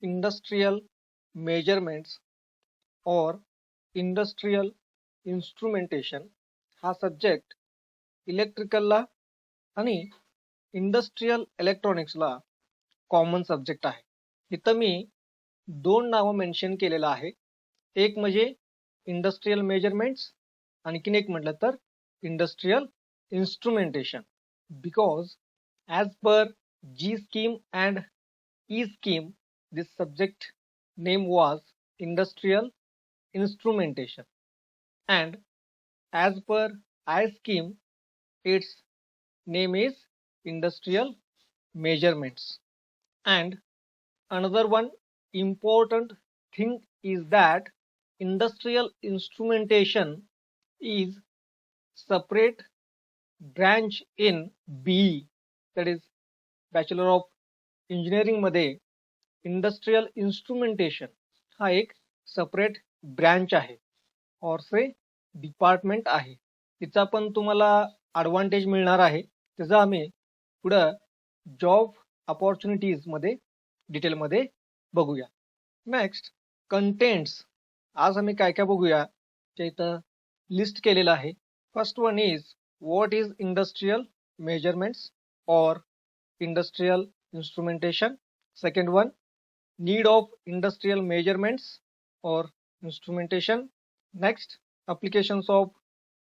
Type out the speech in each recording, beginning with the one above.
industrial measurements or industrial instrumentation हा subject इलेक्ट्रिकलला आणि industrial इलेक्ट्रॉनिक्सला कॉमन सब्जेक्ट आहे. इथं मी दोन नावं मेन्शन केलेलं आहे. एक म्हणजे इंडस्ट्रियल मेजरमेंट्स, आणखीन एक म्हटलं तर industrial instrumentation. Because as per G scheme and E scheme, this subject name was industrial instrumentation, and as per I scheme, its name is industrial measurements. And another one important thing is that industrial instrumentation is separate branch in BE, that is bachelor of engineering मध्ये industrial instrumentation हा एक separate branch आहे और से department आहे. तिचा पण तुम्हाला advantage मिळणार आहे. त्याचा आम्ही पुढं जॉब अपॉर्च्युनिटीज मध्ये डिटेलमध्ये बघूया. Next contents. आज आम्ही काय काय बघूया ते इथं लिस्ट केलेलं आहे. First one is what is industrial measurements और industrial instrumentation. Second one, need of industrial measurements or instrumentation. Next, applications of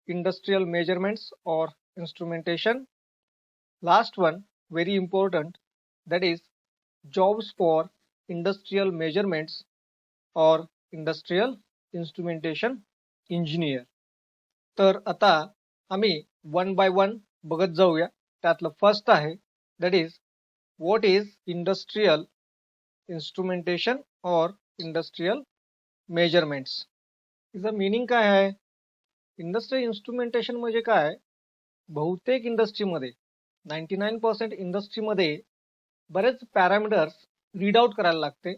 industrial measurements or instrumentation. Last one, very important, that is jobs for industrial measurements or industrial instrumentation engineer. तर आता आम्ही one by one बघत जाऊया. त्यातलं first आहे that is what is industrial instrumentation or industrial measurements. इथं meaning काय आहे? इंडस्ट्रियल इन्स्ट्रुमेंटेशन म्हणजे काय? बहुतेक इंडस्ट्रीमध्ये 99% इंडस्ट्रीमध्ये बरेच पॅरामीटर्स रीड आउट करायला लागते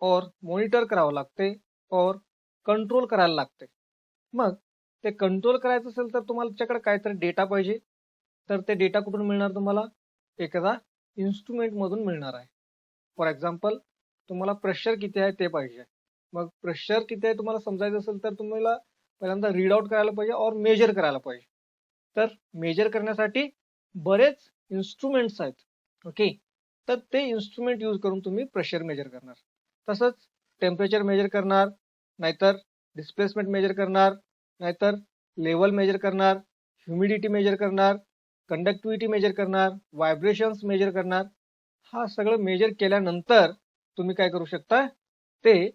और मॉनिटर करावं लागते और कंट्रोल करायला लागते. मग ते कंट्रोल करायचं असेल तर तुम्हाला त्याच्याकडे काहीतरी डेटा पाहिजे. तर ते डेटा कुठून मिळणार तुम्हाला? एखादा इन्स्ट्रुमेंट मधून मिळणार आहे. फॉर एक्झाम्पल तुम्हाला प्रेशर किती आहे ते पाहिजे. मग प्रेशर किती आहे तुम्हाला समजायचं असेल तर तुम्हाला पहिल्यांदा रीड आउट करायला पाहिजे और मेजर करायला पाहिजे. तर मेजर करण्यासाठी बरेच इन्स्ट्रुमेंट्स आहेत. ओके, तर ते इन्स्ट्रुमेंट यूज करून तुम्ही प्रेशर मेजर करणार. तसंच टेम्परेचर मेजर करणार, नाहीतर डिस्प्लेसमेंट मेजर करणार, नाहीतर लेवल मेजर करणार, ह्युमिडिटी मेजर करणार, कंडक्टिव्हिटी मेजर करणार, व्हायब्रेशन्स मेजर करणार. हा सगळं मेजर केल्यानंतर तुम्ही काय करू शकता? ते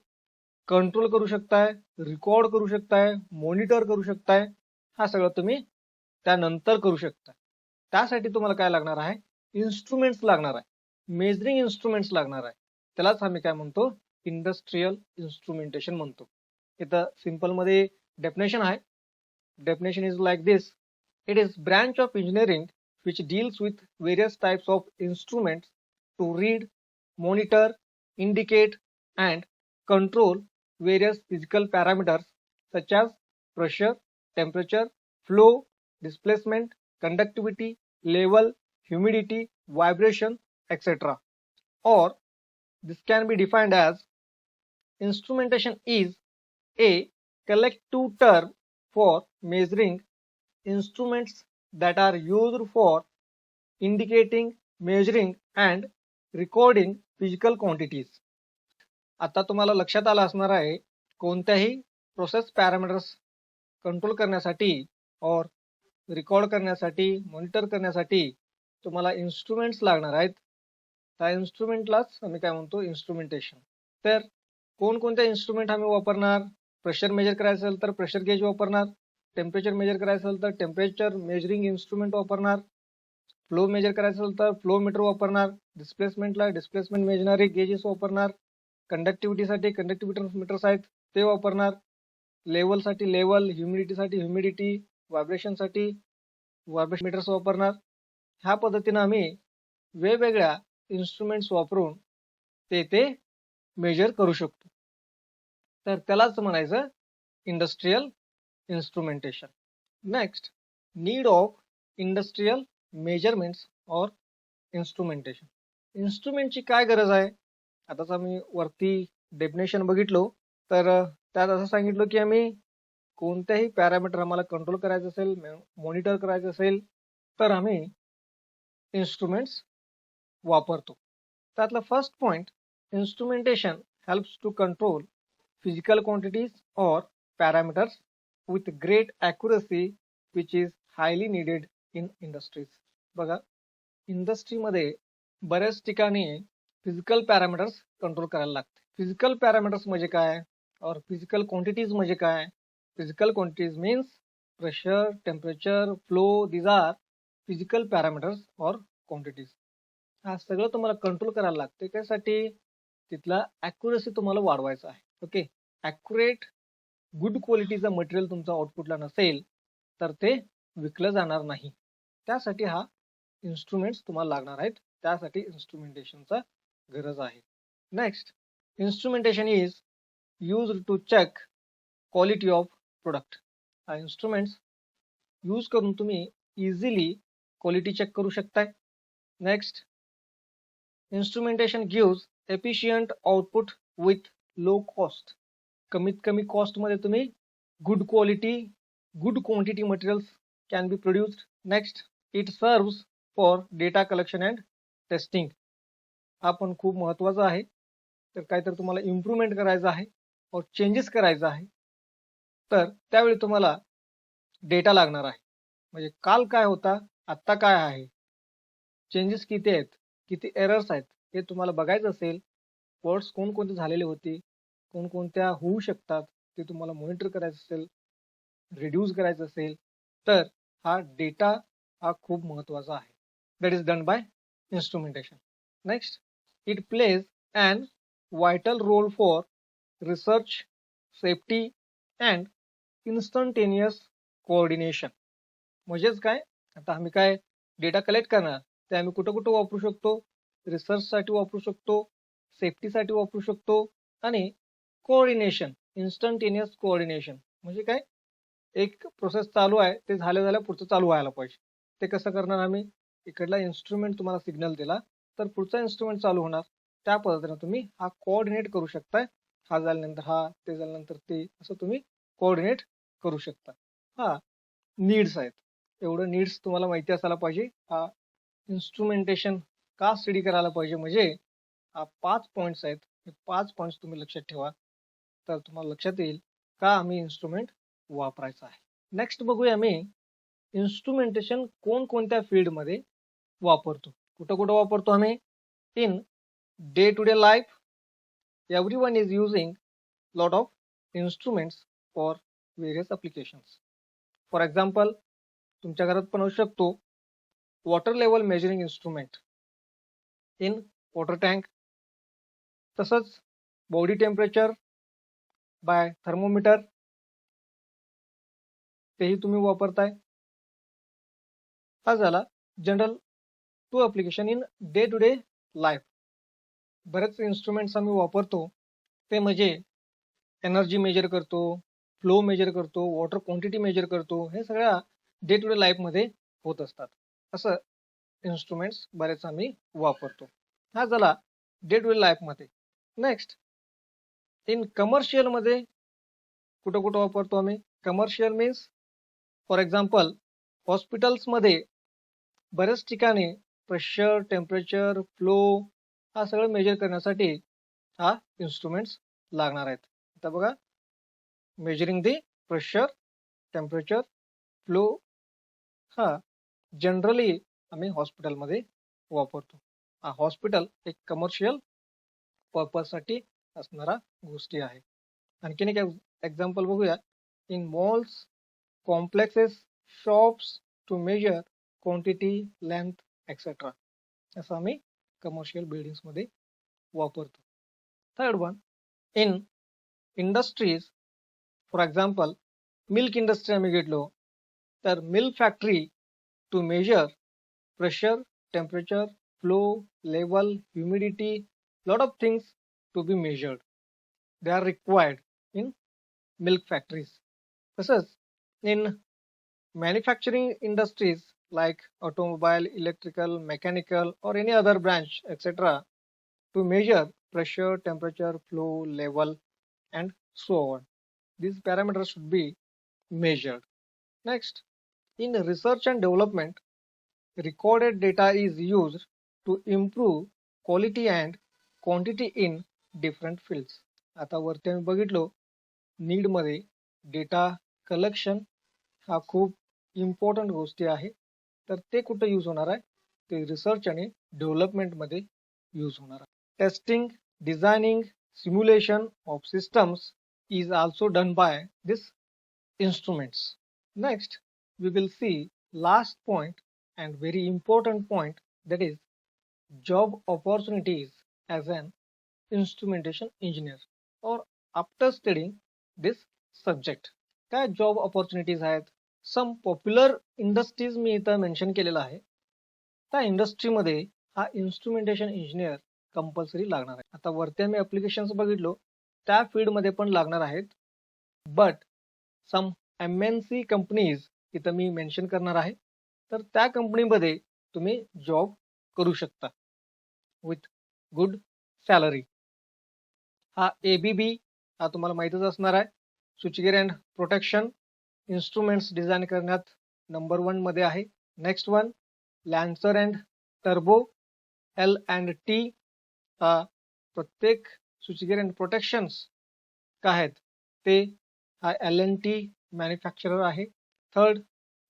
कंट्रोल करू शकताय, रेकॉर्ड करू शकताय, मॉनिटर करू शकताय. हा सगळं तुम्ही त्यानंतर करू शकता. त्यासाठी तुम्हाला काय लागणार आहे? इन्स्ट्रुमेंट्स लागणार आहे, मेजरिंग इन्स्ट्रुमेंट्स लागणार आहे. त्यालाच आम्ही काय म्हणतो? इंडस्ट्रियल इन्स्ट्रुमेंटेशन म्हणतो. इथं सिंपल मध्ये डेफिनेशन आहे. Definition is like this. It is branch of engineering which deals with various types of instruments to read, monitor, indicate and control various physical parameters such as pressure, temperature, flow, displacement, conductivity, level, humidity, vibration, etc. Or this can be defined as instrumentation is a collective term for measuring instruments that are used for indicating, measuring and recording physical quantities. आता तुम्हाला लक्षात आलं असणार आहे कोणत्याही process parameters control करण्यासाठी और record करण्यासाठी, मॉनिटर करण्यासाठी तुम्हाला इन्स्ट्रुमेंट्स लागणार आहेत. त्या इन्स्ट्रुमेंटलाच आम्ही काय म्हणतो? इन्स्ट्रुमेंटेशन. तर कोणकोणत्या इन्स्ट्रुमेंट आम्ही वापरणार? प्रेशर मेजर करायचं असेल तर प्रेशर गेज वापरणार, टेम्परेचर मेजर करायचं असेल तर टेम्परेचर मेजरिंग इन्स्ट्रुमेंट वापरणार, फ्लो मेजर करायचं असेल तर फ्लो मीटर वापरणार, डिस्प्लेसमेंटला डिस्प्लेसमेंट मेजणारे गेजेस वापरणार, कंडक्टिव्हिटीसाठी कंडक्टिव्हिटी मीटर्स आहेत ते वापरणार, लेवलसाठी लेवल, ह्युमिडिटीसाठी ह्युमिडिटी, व्हायब्रेशनसाठी व्हायब्रेशन मीटर्स वापरणार. ह्या पद्धतीने आम्ही वेगवेगळ्या इन्स्ट्रुमेंट्स वापरून ते मेजर करू शकतो. तर त्यालाच म्हणायचं industrial instrumentation. Next, need of industrial measurements और इन्स्ट्रुमेंटेशन. इन्स्ट्रुमेंटची काय गरज आहे? आताच आम्ही वरती डेफिनेशन बघितलो, तर त्यात असं सांगितलं की आम्ही कोणत्याही पॅरामीटर आम्हाला कंट्रोल करायचं असेल, मॉनिटर करायचं असेल, तर आम्ही इन्स्ट्रुमेंट्स वापरतो. त्यातला first point, instrumentation helps to control physical quantities or parameters with great accuracy which is highly needed in industries. बघा, इंडस्ट्रीमध्ये बऱ्याच ठिकाणी फिजिकल पॅरामीटर्स कंट्रोल करायला लागते. फिजिकल पॅरामीटर्स म्हणजे काय, और फिजिकल क्वांटिटीज म्हणजे काय? Physical quantities means pressure, temperature, flow, these are physical parameters और क्वांटिटीज. हा सगळं तुम्हाला कंट्रोल करायला लागते. त्यासाठी तिथला ॲक्युरसी तुम्हाला वाढवायचा आहे. ओके, ॲक्युरेट गुड क्वालिटीचं मटेरियल तुमचं आउटपुटला नसेल तर ते विकलं जाणार नाही. त्यासाठी हा इन्स्ट्रुमेंट्स तुम्हाला लागणार आहेत. त्यासाठी इन्स्ट्रुमेंटेशनचा गरज आहे. Next, instrumentation is used to check quality of product. हा इन्स्ट्रुमेंट्स यूज करून तुम्ही इझिली क्वालिटी चेक करू शकताय. Next, instrumentation gives efficient output with low cost. कमीत कमी कॉस्ट मध्ये तुम्ही good quality, good quantity materials can be produced. Next, it serves for data collection and testing. हा पण खूप महत्वाचा आहे. तर काहीतरी तुम्हाला इम्प्रूव्हमेंट करायचं आहे और चेंजेस करायचं आहे, तर त्यावेळी तुम्हाला डेटा लागणार आहे. म्हणजे काल काय होता, आत्ता काय आहे, चेंजेस किती आहेत, किती एरर्स आहेत, हे तुम्हाला बघायचं असेल, फॉल्ट्स कोणकोणते झालेले होते, कोणकोणत्या होऊ शकतात, ते तुम्हाला मॉनिटर करायचं असेल, रिड्यूस करायचं असेल, तर हा डेटा हा खूप महत्वाचा आहे. That is done by instrumentation. Next, it plays an vital role for research, safety and instantaneous coordination. म्हणजेच काय, आता आम्ही काय डेटा कलेक्ट करणार, ते आम्ही कुठं कुठं वापरू शकतो, रिसर्चसाठी वापरू शकतो, सेफ्टीसाठी वापरू शकतो, आणि कोऑर्डिनेशन, इन्स्टंटेनियस कोऑर्डिनेशन म्हणजे काय, एक प्रोसेस चालू आहे, ते झाल्या पुढचं चालू व्हायला पाहिजे. ते कसं करणार आम्ही, इकडला इन्स्ट्रुमेंट तुम्हाला सिग्नल दिला तर पुढचा इन्स्ट्रुमेंट चालू होणार. त्या पद्धतीने तुम्ही हा कोऑर्डिनेट करू शकताय. हा झाल्यानंतर हा, ते झाल्यानंतर ते, असं तुम्ही कोऑर्डिनेट करू शकता. हा नीड्स आहेत. एवढं नीड्स तुम्हाला माहिती असायला पाहिजे. हा इन्स्ट्रुमेंटेशन का स्टडी करायला पाहिजे, म्हणजे हा 5 पॉईंट्स आहेत. हे 5 पॉईंट्स तुम्ही लक्षात ठेवा, तर तुम्हाला लक्षात येईल का आम्ही इन्स्ट्रुमेंट वापरायचं आहे. नेक्स्ट बघूया आम्ही इन्स्ट्रुमेंटेशन कोणकोणत्या फील्डमध्ये वापरतो, कुठं कुठं वापरतो आम्ही. In day to day life, everyone is using lot of instruments for various applications. For example, तुमच्या घरात पण असू शकतो water level measuring instrument in water tank. तसंच बॉडी टेम्परेचर बाय थर्मोमीटर, तेही तुम्ही वापरताय. हा झाला general to application in day to day life. बरेच इन्स्ट्रुमेंट्स आम्ही वापरतो, ते म्हणजे एनर्जी मेजर करतो, फ्लो मेजर करतो, वॉटर क्वांटिटी मेजर करतो. हे सगळ्या डे टू डे लाईफमध्ये होत असतात. असं इन्स्ट्रुमेंट्स बरेच आम्ही वापरतो. हा झाला डे टू डे लाईफमध्ये. नेक्स्ट, इन कमर्शियलमध्ये कुठं कुठं वापरतो आम्ही. कमर्शियल मीन्स फॉर एक्झाम्पल, हॉस्पिटल्समध्ये बऱ्याच ठिकाणी प्रेशर, टेम्परेचर, फ्लो हा सगळं मेजर करण्यासाठी हा इन्स्ट्रुमेंट्स लागणार आहेत. आता बघा, measuring the pressure, temperature, flow, हा जनरली आम्ही हॉस्पिटलमध्ये वापरतो. हा हॉस्पिटल एक कमर्शियल पर्पजसाठी असणारा गोष्टी आहे. आणखीन एक एक्झाम्पल बघूया. In malls, complexes, shops to measure quantity, length etcetera. असं आम्ही कमर्शियल बिल्डिंग्समध्ये वापरतो. Third one, in industries, for example milk industry आम्ही घेतलो, तर milk factory to measure pressure, temperature, flow, level, humidity, lot of things to be measured. They are required in milk factories. तसंच in manufacturing industries like automobile, electrical, mechanical or any other branch etc. to measure pressure, temperature, flow, level, and so on. These parameters should be measured. Next, in research and development, recorded data is used to improve quality and quantity in different fields. आता वरती आम्ही बघितलो need मध्ये data collection हा खूप important गोष्टी आहे. तर ते कुठे यूज होणार आहे, ते रिसर्च आणि डेव्हलपमेंट मध्ये यूज होणार आहे. Testing, designing, simulation of systems is also done by these instruments. Next, we will see last point and very important point, that is job opportunities as an instrumentation engineer or after studying this subject. काय job opportunities आहेत? सम popular industries मी इथं mention केलेलं आहे. त्या इंडस्ट्रीमध्ये हा instrumentation engineer compulsory लागणार आहे. आता वरती मी ऍप्लिकेशन्स बघितलो त्या फील्डमध्ये पण लागणार आहेत, बट सम MNC कंपनीज इथं मी मेन्शन करणार आहे. तर त्या कंपनीमध्ये तुम्ही जॉब करू शकता विथ गुड सॅलरी. हा ABB हा तुम्हाला माहितच असणार आहे. Switchgear and protection instruments design करण्यात नंबर 1 मध्ये आहे. Next one Lancer and Turbo L&T हा प्रत्येक स्विचगेअर अँड प्रोटेक्शन्स काय आहेत ते हा L&T मॅन्युफॅक्चरर आहे. थर्ड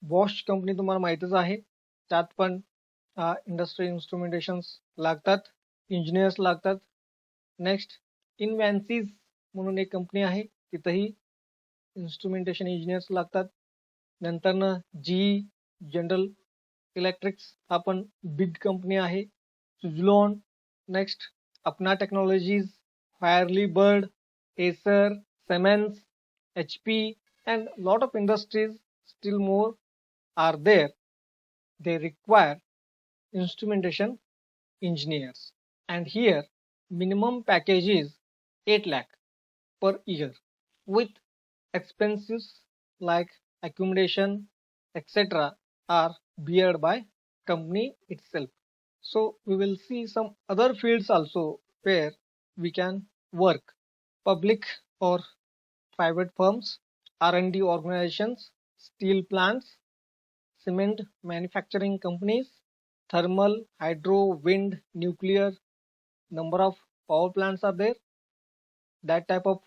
बॉश कंपनी तुम्हाला माहितच आहे, त्यात पण इंडस्ट्री इन्स्ट्रुमेंटेशन्स लागतात, इंजिनियर्स लागतात. नेक्स्ट इनव्हॅन्सीज म्हणून एक कंपनी आहे, तिथंही इन्स्ट्रुमेंटेशन इंजिनियर्स लागतात. नंतरनं GE जनरल इलेक्ट्रिक्स हा पण बिग कंपनी आहे. सुझलॉन, नेक्स्ट अपना टेक्नॉलॉजीज, फायरली बर्ड, Acer, Siemens, HP, and lot of industries still more are there. They require instrumentation engineers, and here minimum package is 8 lakh per year with expenses like accommodation etc are beared by company itself. So we will see some other fields also where we can work: public or private firms, R&D organizations, steel plants, cement manufacturing companies, thermal, hydro, wind, nuclear, number of power plants are there. That type of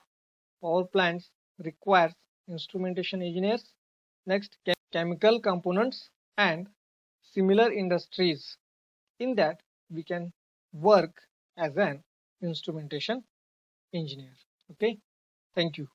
power plants requires instrumentation engineers. Next, chemical components and similar industries. In that, we can work as an instrumentation engineer. Okay, thank you.